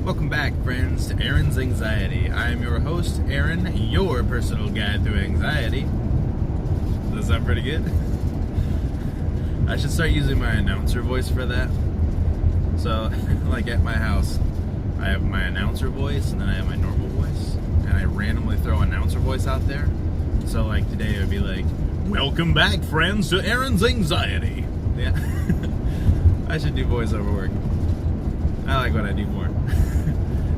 Welcome back, friends, to Aaron's Anxiety. I am your host, Aaron, your personal guide through anxiety. Does that sound pretty good? I should start using my announcer voice for that. So, like at my house, I have my announcer voice, and then I have my normal voice, and I randomly throw announcer voice out there. So, like today, it would be like, "Welcome back, friends, to Aaron's Anxiety." Yeah. I should do voiceover work. I like what I do more.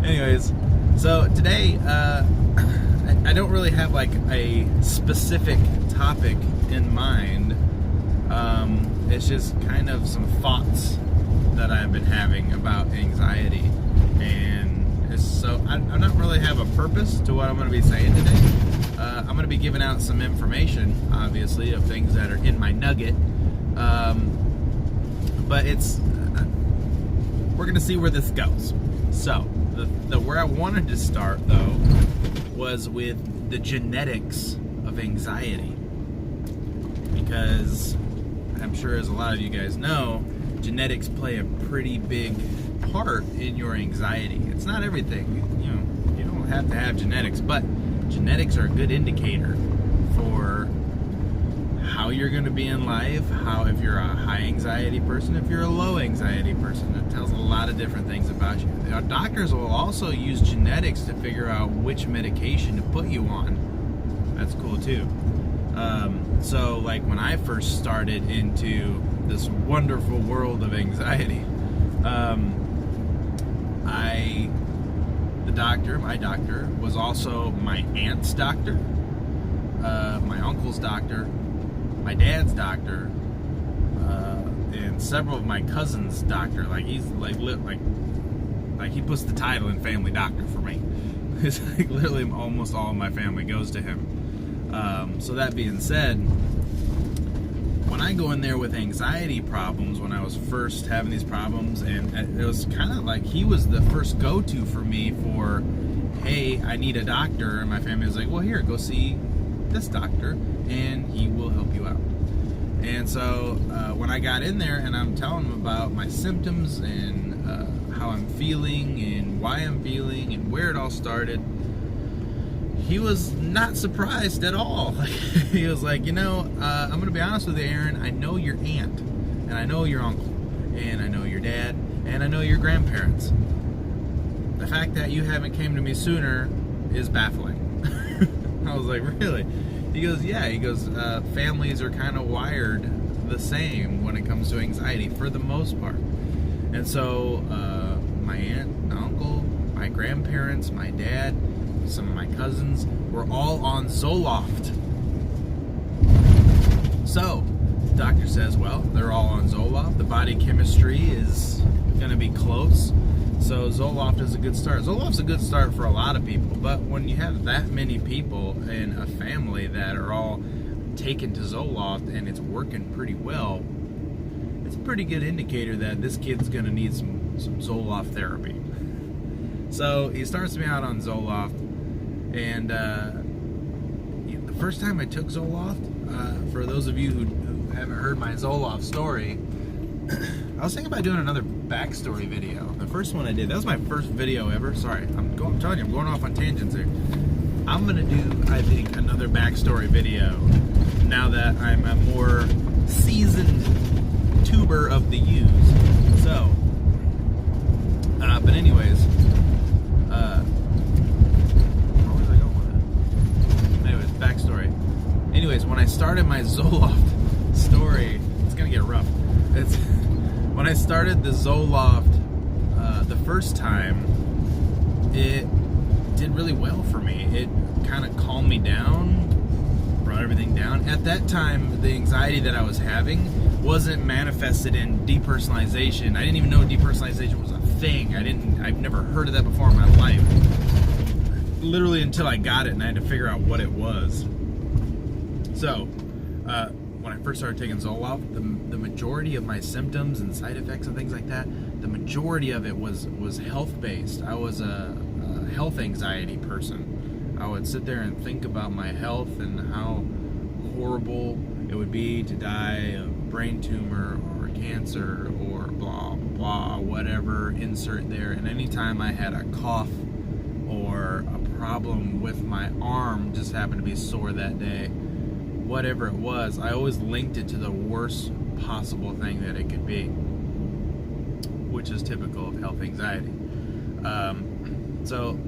Anyways, so today, I don't really have like a specific topic in mind. It's just kind of some thoughts that I've been having about anxiety. And so I don't really have a purpose to what I'm going to be saying today. I'm going to be giving out some information, obviously, of things that are in my nugget. But we're going to see where this goes. So, where I wanted to start, though, was with the genetics of anxiety. Because I'm sure, as a lot of you guys know, genetics play a pretty big part in your anxiety. It's not everything. You don't have to have genetics, but genetics are a good indicator for how you're going to be in life, if you're a high anxiety person, if you're a low anxiety person. It tells a lot of different things about you. Now, doctors will also use genetics to figure out which medication to put you on. That's cool too. So like when I first started into this wonderful world of anxiety, my doctor was also my aunt's doctor, my uncle's doctor, my dad's doctor, and several of my cousins' doctor. Like he's like he puts the title in family doctor for me. It's like literally almost all of my family goes to him. So that being said, when I go in there with anxiety problems, when I was first having these problems, and it was kind of like he was the first go-to for me for, hey, I need a doctor, and my family was like, well, here, go see this doctor, and he will help you out. And so when I got in there and I'm telling him about my symptoms and how I'm feeling and why I'm feeling and where it all started, he was not surprised at all. He was like, I'm going to be honest with you, Aaron, I know your aunt, and I know your uncle, and I know your dad, and I know your grandparents. The fact that you haven't came to me sooner is baffling. I was like, really? He goes, yeah. He goes, families are kind of wired the same when it comes to anxiety for the most part. And so my aunt, my uncle, my grandparents, my dad, some of my cousins were all on Zoloft. So the doctor says, well, they're all on Zoloft. The body chemistry is going to be close. So Zoloft is a good start. Zoloft's a good start for a lot of people, but when you have that many people in a family that are all taken to Zoloft and it's working pretty well, it's a pretty good indicator that this kid's going to need some Zoloft therapy. So he starts me out on Zoloft, and the first time I took Zoloft, for those of you who haven't heard my Zoloft story, I was thinking about doing another backstory video. The first one I did, that was my first video ever. Sorry, I'm telling you, I'm going off on tangents here. I'm gonna do, I think, another backstory video now that I'm a more seasoned tuber of the use. So, but anyways, where was I going with that? Anyways, backstory. Anyways, when I started my Zoloft story, it's gonna get rough. When I started the Zoloft the first time, it did really well for me. It kind of calmed me down, brought everything down. At that time, the anxiety that I was having wasn't manifested in depersonalization. I didn't even know depersonalization was a thing. I've never heard of that before in my life. Literally until I got it and I had to figure out what it was. So, when I first started taking Zoloft, the majority of my symptoms and side effects and things like that, the majority of it was health-based. I was a health anxiety person. I would sit there and think about my health and how horrible it would be to die of brain tumor or cancer or blah, blah, blah, whatever, insert there. And anytime I had a cough or a problem with my arm, just happened to be sore that day, whatever it was, I always linked it to the worst possible thing that it could be, which is typical of health anxiety. So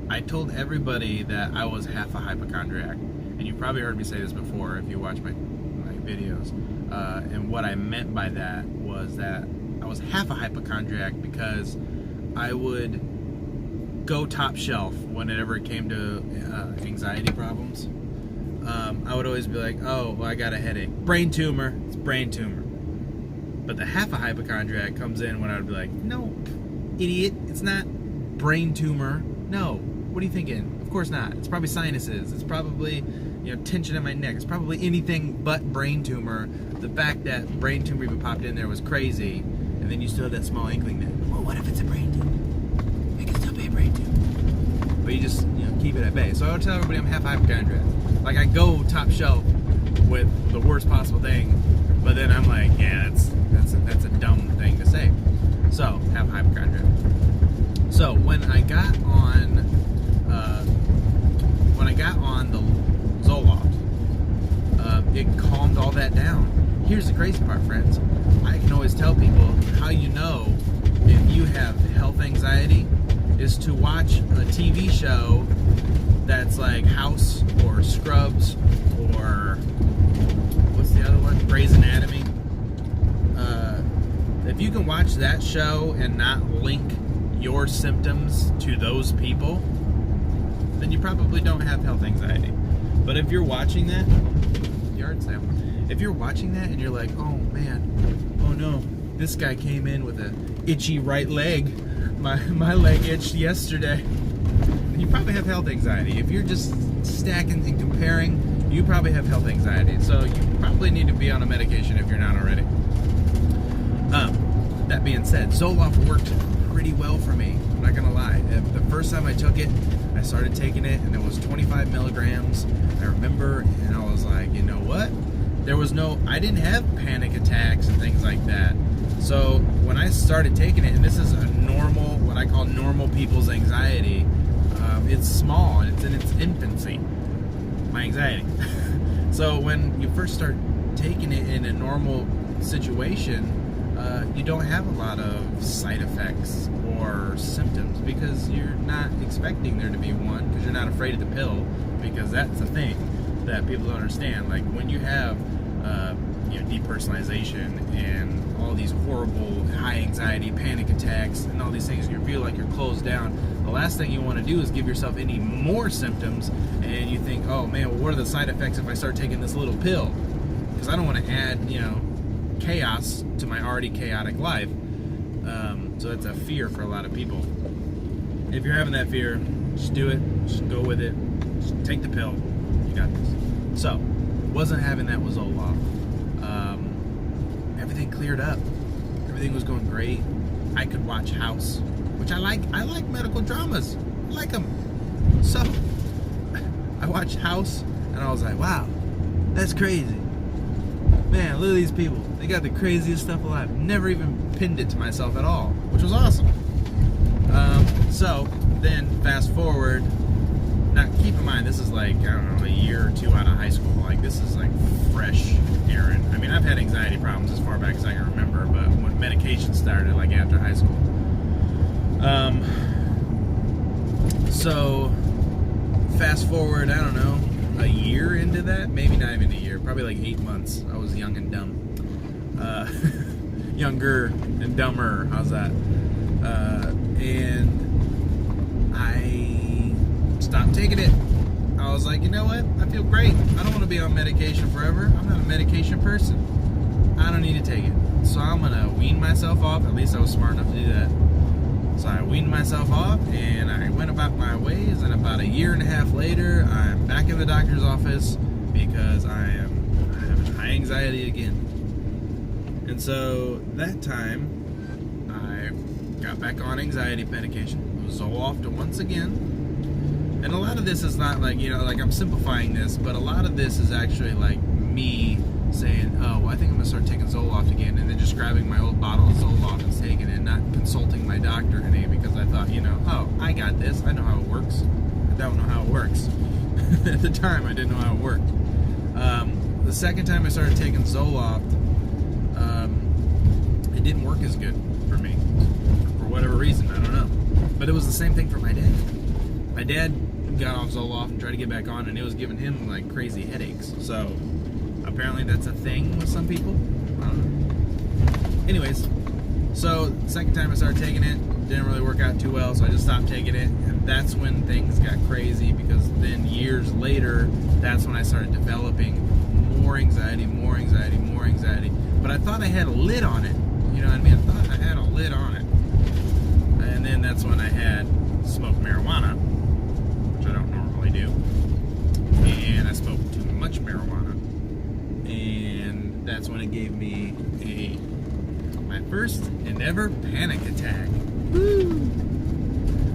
I told everybody that I was half a hypochondriac, and you probably heard me say this before if you watch my videos. And what I meant by that was that I was half a hypochondriac because I would go top shelf whenever it came to anxiety problems. I would always be like, oh, well, I got a headache. Brain tumor. It's brain tumor. But the half a hypochondriac comes in when I would be like, no, idiot, it's not brain tumor. No. What are you thinking? Of course not. It's probably sinuses. It's probably, tension in my neck. It's probably anything but brain tumor. The fact that brain tumor even popped in there was crazy. And then you still have that small inkling that, well, what if it's a brain tumor? It can still be a brain tumor. But you just, keep it at bay. So I would tell everybody I'm half hypochondriac. Like, I go top shelf with the worst possible thing, but then I'm like, yeah, that's a dumb thing to say. So, half hypochondriac. So when I got on the zoloft, it calmed all that down. Here's the crazy part, friends. I can always tell people how you know if you have health anxiety is to watch a TV show that's like House or Scrubs or what's the other one? Grey's Anatomy. If you can watch that show and not link your symptoms to those people, then you probably don't have health anxiety. But if you're watching that, yard sale. If you're watching that and you're like, oh man, oh no, this guy came in with a itchy right leg. My leg itched yesterday. You probably have health anxiety. If you're just stacking and comparing, you probably have health anxiety. So you probably need to be on a medication if you're not already. That being said, Zoloft worked pretty well for me. I'm not gonna lie. The first time I took it, I started taking it, and it was 25 milligrams. I remember, and I was like, you know what? I didn't have panic attacks and things like that. So when I started taking it, and this is a normal, what I call normal people's anxiety, it's small and it's in its infancy, my anxiety. So when you first start taking it in a normal situation, you don't have a lot of side effects or symptoms because you're not expecting there to be one, because you're not afraid of the pill, because that's the thing that people don't understand. Like when you have depersonalization and all these horrible high anxiety panic attacks and all these things, you feel like you're closed down, the last thing you want to do is give yourself any more symptoms, and you think, oh man, well, what are the side effects if I start taking this little pill? Because I don't want to add chaos to my already chaotic life. So that's a fear for a lot of people. If you're having that fear, just do it, just go with it, just take the pill, you got this. So wasn't having that with Zoloft. Everything cleared up. Everything was going great. I could watch House, which I like. I like medical dramas. I like them. So I watched House, and I was like, wow, that's crazy. Man, look at these people. They got the craziest stuff alive. Never even pinned it to myself at all, which was awesome. So then fast forward. Now keep in mind, this is like, I don't know, a year or two out of high school. Like, this is like fresh Aaron. I mean, I've had anxiety problems as far back as I can remember, but when medication started, like after high school. So fast forward, I don't know, a year into that, maybe not even a year, probably like 8 months. I was young and dumb. Younger and dumber, how's that? And I stopped taking it. I was like, you know what? I feel great. I don't want to be on medication forever. I'm not a medication person. I don't need to take it. So I'm going to wean myself off. At least I was smart enough to do that. So I weaned myself off and I went about my ways. And about a year and a half later, I'm back in the doctor's office because I am having high anxiety again. And so that time, I got back on anxiety medication. It was Zoloft once again. And a lot of this is not like, like I'm simplifying this, but a lot of this is actually like me saying, oh, well, I think I'm going to start taking Zoloft again, and then just grabbing my old bottle of Zoloft and taking it, not consulting my doctor any, because I thought, oh, I got this. I know how it works. I don't know how it works. At the time, I didn't know how it worked. The second time I started taking Zoloft, it didn't work as good for me. For whatever reason, I don't know. But it was the same thing for my dad. My dad got off Zoloft and tried to get back on, and it was giving him like crazy headaches. So apparently that's a thing with some people. I don't know. Anyways, so the second time I started taking it, didn't really work out too well, so I just stopped taking it, and that's when things got crazy, because then years later, that's when I started developing more anxiety. But I thought I had a lid on it. You know what I mean? I thought I had a lid on it. And then that's when I had smoked marijuana, which I don't normally do. And I smoked too much marijuana. And that's when it gave me my first and ever panic attack. Woo!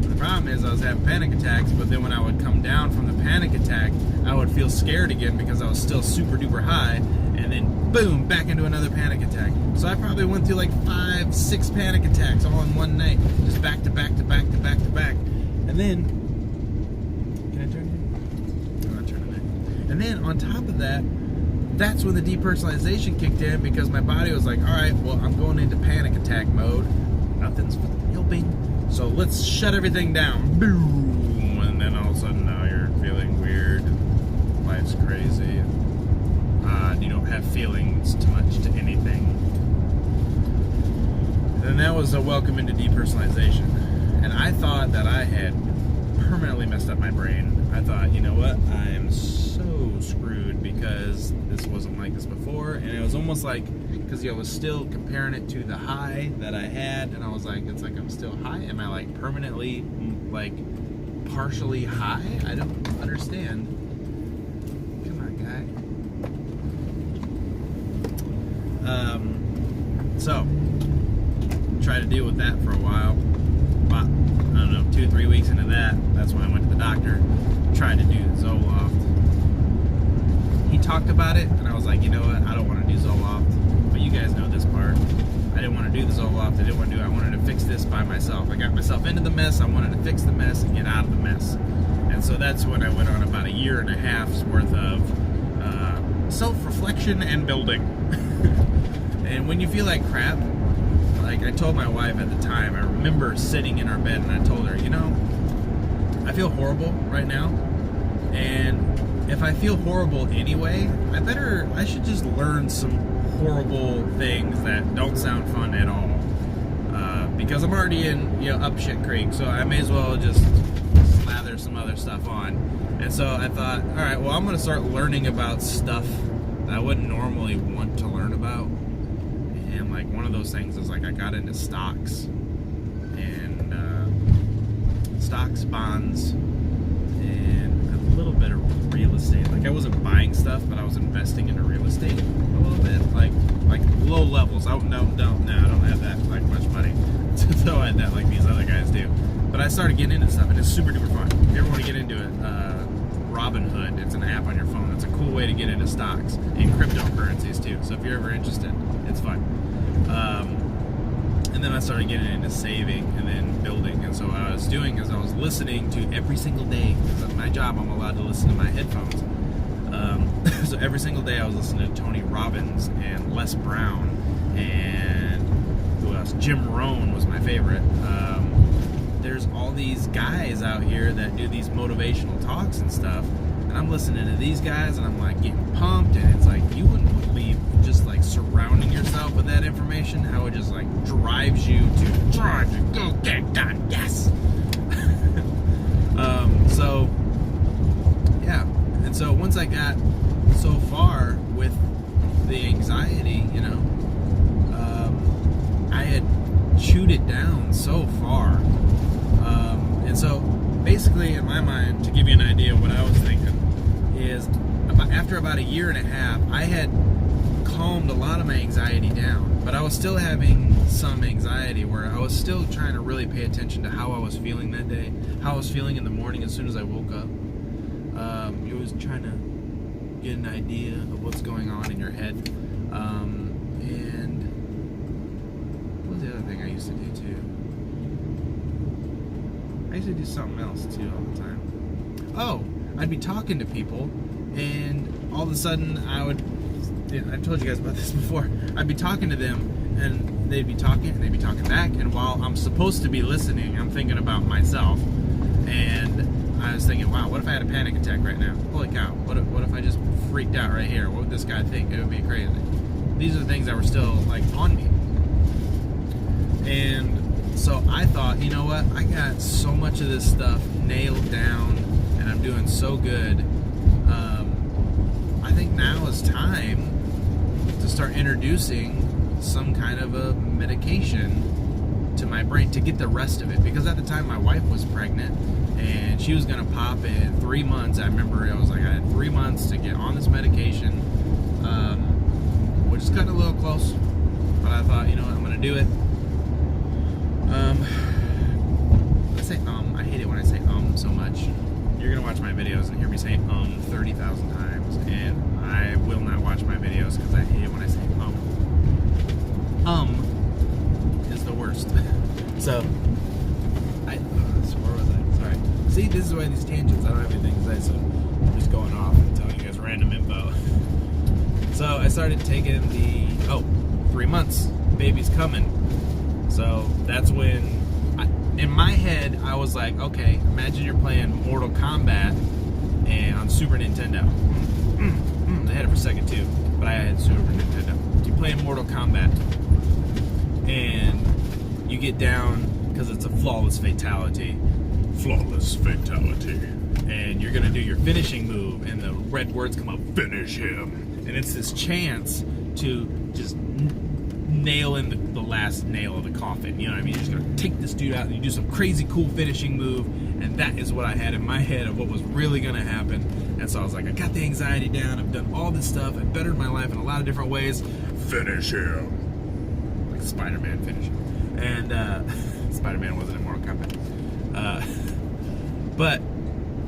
The problem is I was having panic attacks, but then when I would come down from the panic attack, I would feel scared again because I was still super duper high, and then boom, back into another panic attack. So I probably went through like 5-6 panic attacks all in one night, just back to back to back to back to back. And then, can I turn it? I'm not turning it. And then on top of that, that's when the depersonalization kicked in, because my body was like, all right, well, I'm going into panic attack mode. Nothing's helping. So let's shut everything down. Boom! And then all of a sudden now you're feeling weird. Life's crazy. You don't have feelings too much to anything. And that was a welcome into depersonalization. And I thought that I had permanently messed up my brain. I thought, you know what? I am so screwed because this wasn't like this before. And it was almost like, because I was still comparing it to the high that I had, and I was like, it's like I'm still high. Am I like permanently, like partially high? I don't understand. Come on, guy. So tried to deal with that for a while. About, I don't know, 2-3 weeks into that, that's when I went to the doctor, tried to do Zoloft. He talked about it, and I was like, you know what, I don't want to do Zoloft, but you guys know this part. I didn't want to do the Zoloft, I wanted to fix this by myself. I got myself into the mess, I wanted to fix the mess and get out of the mess. And so that's when I went on about 1.5 years worth of self-reflection and building. And when you feel like crap, like I told my wife at the time, I remember sitting in our bed and I told her, you know, I feel horrible right now, and if I feel horrible anyway, I should just learn some horrible things that don't sound fun at all, because I'm already in, up shit creek, so I may as well just slather some other stuff on. And so I thought, all right, well, I'm going to start learning about stuff that I wouldn't normally want to learn about. And like one of those things is like I got into stocks, and stocks, bonds, and a little bit of real estate. Like I wasn't buying stuff, but I was investing into real estate a little bit, like low levels. I don't have that like much money to throw at that like these other guys do. But I started getting into stuff, and it's super duper fun. If you ever want to get into it, Robinhood, it's an app on your phone. It's a cool way to get into stocks and cryptocurrencies too. So if you're ever interested, it's fun. And then I started getting into saving and then building. And so what I was doing is I was listening to every single day, because at my job I'm allowed to listen to my headphones. So every single day I was listening to Tony Robbins and Les Brown and who else? Jim Rohn was my favorite. There's all these guys out here that do these motivational talks and stuff, and I'm listening to these guys and I'm like getting pumped, and it's like you wouldn't believe just like surrounding yourself with that information, how it just like drives you to try to go get done. Yes. So yeah, and so once I got so far with the anxiety, I had chewed it down so far. And so basically in my mind, to give you an idea of what I was thinking, is after about 1.5 years, I had calmed a lot of my anxiety down, but I was still having some anxiety where I was still trying to really pay attention to how I was feeling that day, how I was feeling in the morning as soon as I woke up. It was trying to get an idea of what's going on in your head. And what was the other thing I used to do too? I used to do something else too all the time. Oh, I'd be talking to people, and all of a sudden I've told you guys about this before. I'd be talking to them, and they'd be talking back, and while I'm supposed to be listening, I'm thinking about myself. And I was thinking, wow, what if I had a panic attack right now? Holy cow, what if I just freaked out right here? What would this guy think? It would be crazy. These are the things that were still like on me. And so I thought, you know what? I got so much of this stuff nailed down, and I'm doing so good. I think now is time to start introducing some kind of a medication to my brain to get the rest of it. Because at the time my wife was pregnant, and she was gonna pop in 3 months. I remember I was like, I had 3 months to get on this medication, which is kind of a little close. But I thought, you know what, I'm gonna do it. I say I hate it when I say so much. You're gonna watch my videos and hear me say 30,000 times, and I will not watch my videos because I hate it when I say is the worst. So where was I? Sorry. See, this is why these tangents, I don't have anything to say, so I'm just going off and telling you guys random info. So I started taking 3 months, baby's coming. So that's when, in my head, I was like, okay, imagine you're playing Mortal Kombat and on Super Nintendo. They had it for Sega too, but I had Super Nintendo. You're playing Mortal Kombat, and you get down, because it's a flawless fatality, and you're gonna do your finishing move, and the red words come up, finish him, and it's this chance to just nail in the last nail of the coffin. You know what I mean? You're just gonna take this dude out and you do some crazy cool finishing move, and that is what I had in my head of what was really gonna happen. And so I was like, I got the anxiety down, I've done all this stuff, I've bettered my life in a lot of different ways. Finish him. Like Spider-Man finish him. And Spider-Man wasn't in Mortal Kombat. But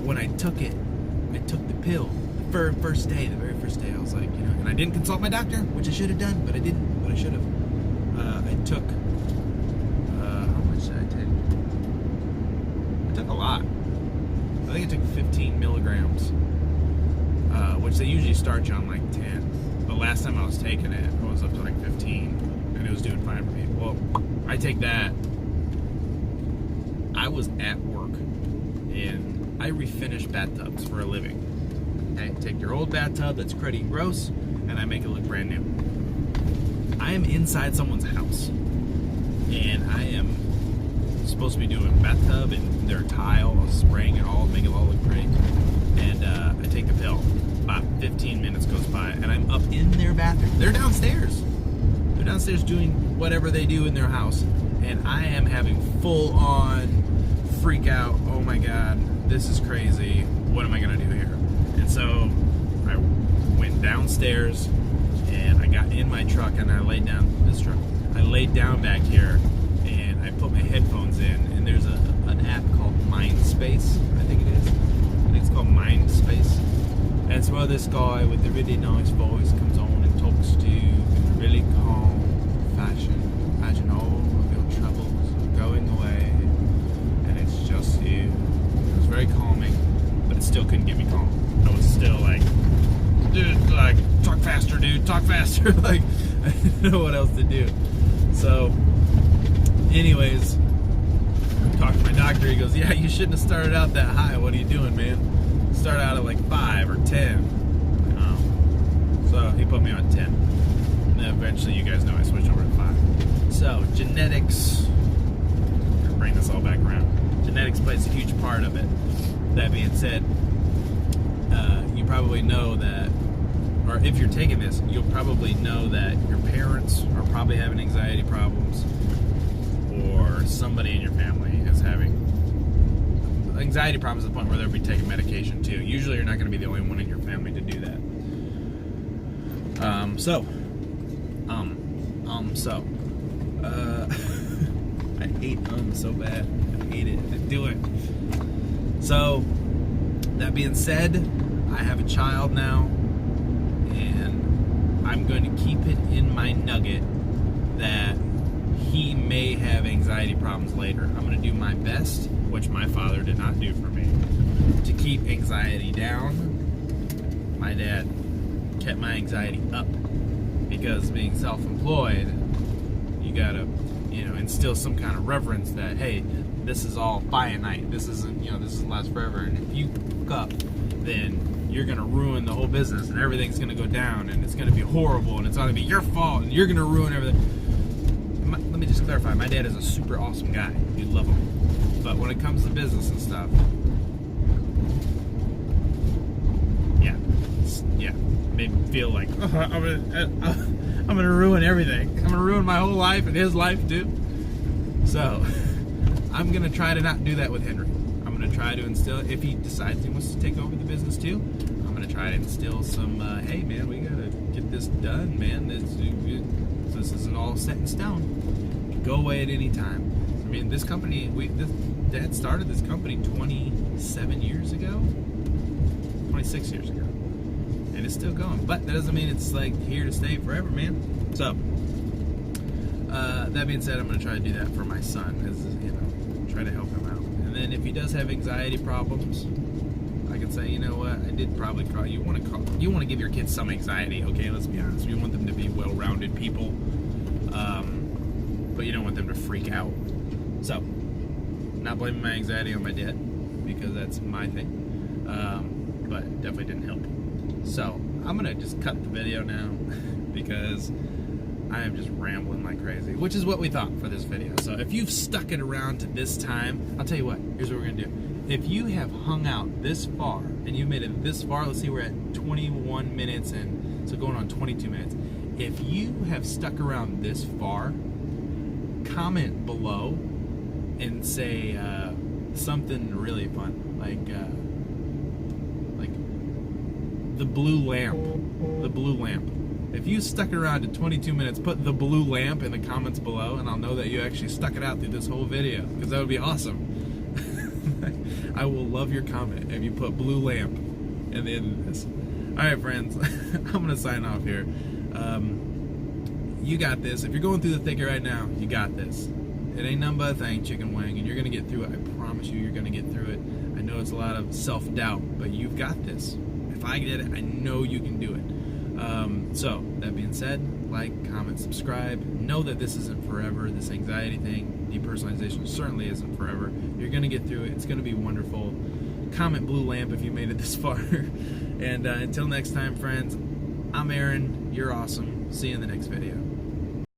when I took the pill, the very first day, I was like, you know, and I didn't consult my doctor, which I should have done, but I didn't, but I should have. I took, how much did I take? I took a lot. I think I took 15 milligrams, which they usually start you on like 10. The last time I was taking it, I was up to like 15, and it was doing fine for me. Well, I take that. I was at work, and I refinish bathtubs for a living. Okay, take your old bathtub that's cruddy and gross, and I make it look brand new. I am inside someone's house, and I am supposed to be doing bathtub and their tile, spraying it all, make it all look great. And I take the pill. About 15 minutes goes by, and I'm up in their bathroom. They're downstairs. They're downstairs doing whatever they do in their house, and I am having full-on freak out. Oh my God, this is crazy. What am I gonna do here? And so I went downstairs, and I got in my truck, and I laid down back here, and I put my headphones in, and there's an app called Mindspace, I think it is. I think it's called Mindspace. And it's where this guy with the really nice voice comes on and talks to you in a really calm fashion. Imagine all of your troubles are going away, and it's just you. It was very calming, but it still couldn't get me calm. I was still like, dude, like, talk faster, dude, talk faster. Like, I didn't know what else to do. So, anyways, I talked to my doctor. He goes, yeah, you shouldn't have started out that high. What are you doing, man? Start out at like 5 or 10. So, he put me on 10. And then eventually, you guys know I switched over to 5. So, genetics, I'll bring this all back around. Genetics plays a huge part of it. That being said, you probably know that, or if you're taking this, you'll probably know that your parents are probably having anxiety problems, or somebody in your family is having anxiety problems to the point where they'll be taking medication too. Usually you're not going to be the only one in your family to do that. I hate so bad. I hate it. I do it. So, that being said, I have a child now. I'm going to keep it in my nugget that he may have anxiety problems later. I'm going to do my best, which my father did not do for me, to keep anxiety down. My dad kept my anxiety up, because being self-employed, you gotta, instill some kind of reverence that, hey, this is all finite. This isn't, this doesn't last forever. And if you fuck up, then you're gonna ruin the whole business, and everything's gonna go down, and it's gonna be horrible, and it's gonna be your fault, and you're gonna ruin everything. Let me just clarify. My dad is a super awesome guy. You love him, but when it comes to business and stuff, made me feel like I'm gonna ruin everything. I'm gonna ruin my whole life and his life too. So I'm gonna try to not do that with Henry. I'm gonna try to instill, if he decides he wants to take over the business too, I'm gonna try to instill some, hey man, we gotta get this done, man. This isn't all set in stone. Go away at any time. I mean, this company, Dad started this company 27 years ago, 26 years ago. And it's still going, but that doesn't mean it's like here to stay forever, man. So that being said, I'm going to try to do that for my son, as try to help him out. And then if he does have anxiety problems, I can say, you know what, I did probably call you. Want to give your kids some anxiety, okay? Let's be honest. You want them to be well-rounded people, but you don't want them to freak out. So, not blaming my anxiety on my dad, because that's my thing, but it definitely didn't help. So, I'm going to just cut the video now because I am just rambling like crazy, which is what we thought for this video. So, if you've stuck it around to this time, I'll tell you what, here's what we're going to do. If you have hung out this far, and you made it this far, let's see, we're at 21 minutes, and so going on 22 minutes. If you have stuck around this far, comment below and say something really fun, like the blue lamp. If you stuck around to 22 minutes, put the blue lamp in the comments below, and I'll know that you actually stuck it out through this whole video, because that would be awesome. I will love your comment if you put blue lamp in the end of this. Alright friends, I'm going to sign off here. You got this. If you're going through the thicket right now, you got this. It ain't nothing but a thing, chicken wing, and you're going to get through it. I promise you, you're going to get through it. I know it's a lot of self-doubt, but you've got this. If I did it, I know you can do it. So, that being said, like, comment, subscribe. Know that this isn't forever. This anxiety thing, depersonalization certainly isn't forever. You're going to get through it. It's going to be wonderful. Comment blue lamp if you made it this far. And until next time, friends, I'm Aaron. You're awesome. See you in the next video.